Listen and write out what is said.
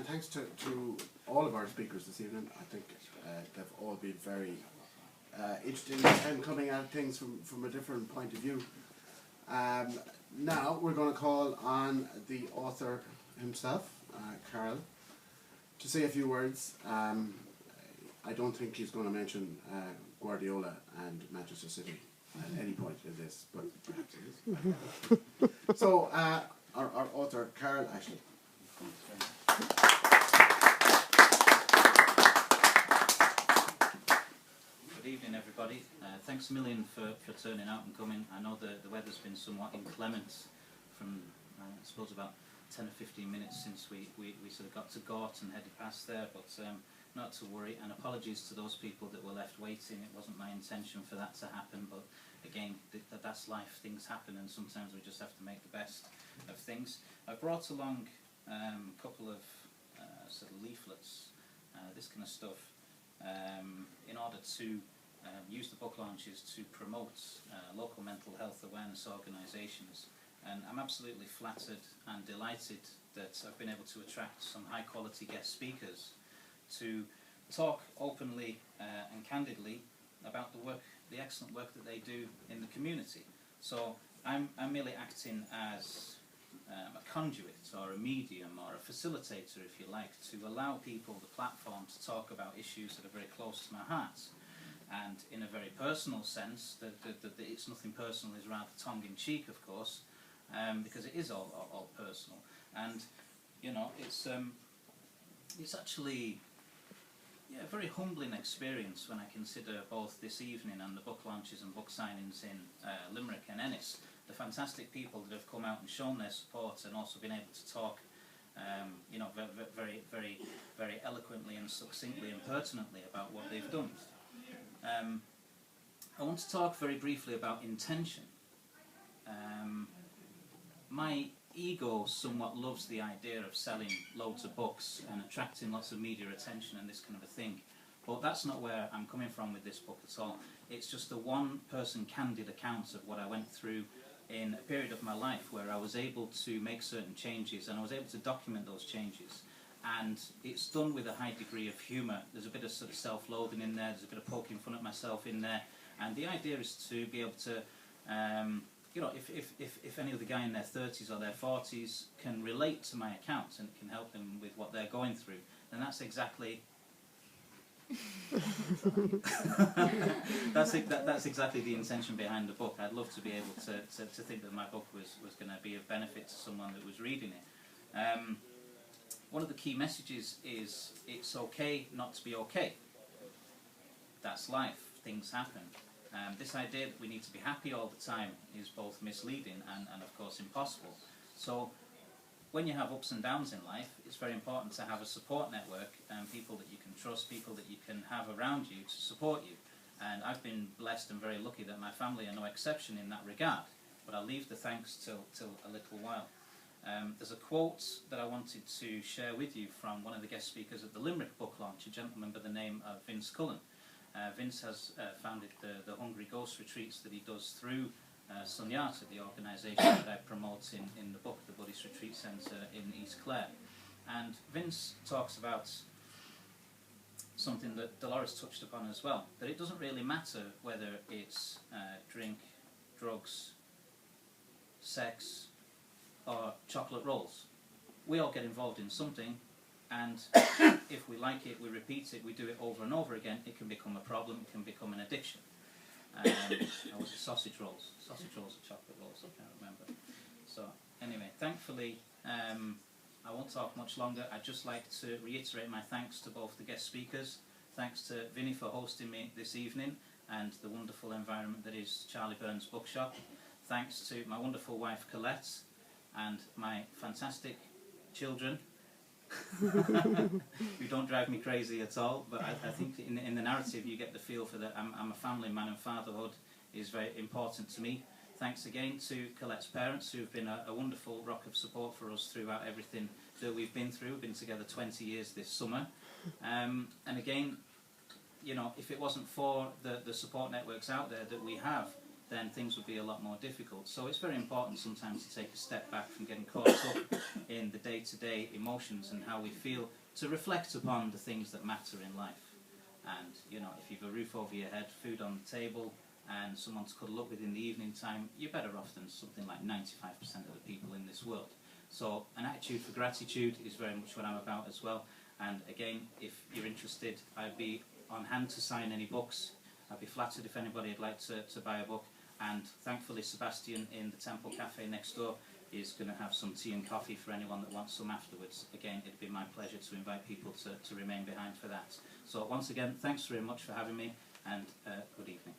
thanks to all of our speakers this evening. I think they've all been very interesting and coming at things from a different point of view. Now we're going to call on the author himself, Carl, to say a few words. I don't think he's going to mention Guardiola and Manchester City at any point in this, but perhaps he is. So, our author, Carl, actually. Good evening, everybody. Thanks a million for turning out and coming. I know the weather's been somewhat inclement from, I suppose, about 10 or 15 minutes since we sort of got to Gort and headed past there, but not to worry, and apologies to those people that were left waiting. It wasn't my intention for that to happen, but again, that's life. Things happen, and sometimes we just have to make the best of things. I've brought along a couple of sort of leaflets, this kind of stuff, in order to use the book launches to promote local mental health awareness organisations. And I'm absolutely flattered and delighted that I've been able to attract some high quality guest speakers to talk openly and candidly about the excellent work that they do in the community. So I'm merely acting as a conduit or a medium or a facilitator, if you like, to allow people the platform to talk about issues that are very close to my heart. And in a very personal sense, that it's nothing personal is rather tongue-in-cheek, of course, because it is all personal. And you know, it's actually a very humbling experience when I consider both this evening and the book launches and book signings in Limerick and Ennis, the fantastic people that have come out and shown their support and also been able to talk, you know, very, very, very eloquently and succinctly and pertinently about what they've done. I want to talk very briefly about intention. My ego somewhat loves the idea of selling loads of books and attracting lots of media attention and this kind of a thing, but that's not where I'm coming from with this book at all. It's just a one-person candid account of what I went through in a period of my life where I was able to make certain changes, and I was able to document those changes. And it's done with a high degree of humour. There's a bit of sort of self-loathing in there, there's a bit of poking fun at myself in there, and the idea is to be able to you know, if any other guy in their 30s or their 40s can relate to my account and it can help them with what they're going through, then that's exactly that's exactly the intention behind the book. I'd love to be able to think that my book was going to be of benefit to someone that was reading it. One of the key messages is it's okay not to be okay. That's life. Things happen. This idea that we need to be happy all the time is both misleading and of course impossible. So when you have ups and downs in life, it's very important to have a support network and people that you can trust, people that you can have around you to support you. And I've been blessed and very lucky that my family are no exception in that regard. But I'll leave the thanks till a little while. There's a quote that I wanted to share with you from one of the guest speakers at the Limerick book launch, a gentleman by the name of Vince Cullen. Vince has founded the Hungry Ghost retreats that he does through Sunyata, the organisation that I promote in the book, the Buddhist Retreat Centre in East Clare. And Vince talks about something that Dolores touched upon as well, that it doesn't really matter whether it's drink, drugs, sex, or chocolate rolls. We all get involved in something, and if we like it, we repeat it, we do it over and over again, it can become a problem, it can become an addiction. Or was it sausage rolls? Sausage rolls or chocolate rolls, I can't remember. So anyway, thankfully, I won't talk much longer. I'd just like to reiterate my thanks to both the guest speakers. Thanks to Vinny for hosting me this evening and the wonderful environment that is Charlie Byrne's Bookshop. Thanks to my wonderful wife Colette and my fantastic children, who don't drive me crazy at all, but I think in the narrative you get the feel for that I'm a family man and fatherhood is very important to me. Thanks again to Colette's parents, who've been a wonderful rock of support for us throughout everything that we've been through. We've been together 20 years this summer. And again, you know, if it wasn't for the support networks out there that we have, then things would be a lot more difficult. So it's very important sometimes to take a step back from getting caught up in the day-to-day emotions and how we feel, to reflect upon the things that matter in life. And, you know, if you've a roof over your head, food on the table, and someone to cuddle up with in the evening time, you're better off than something like 95% of the people in this world. So an attitude for gratitude is very much what I'm about as well. And again, if you're interested, I'd be on hand to sign any books. I'd be flattered if anybody would like to buy a book. And thankfully Sebastian in the Temple Cafe next door is going to have some tea and coffee for anyone that wants some afterwards. Again, it'd be my pleasure to invite people to remain behind for that. So once again, thanks very much for having me, and good evening.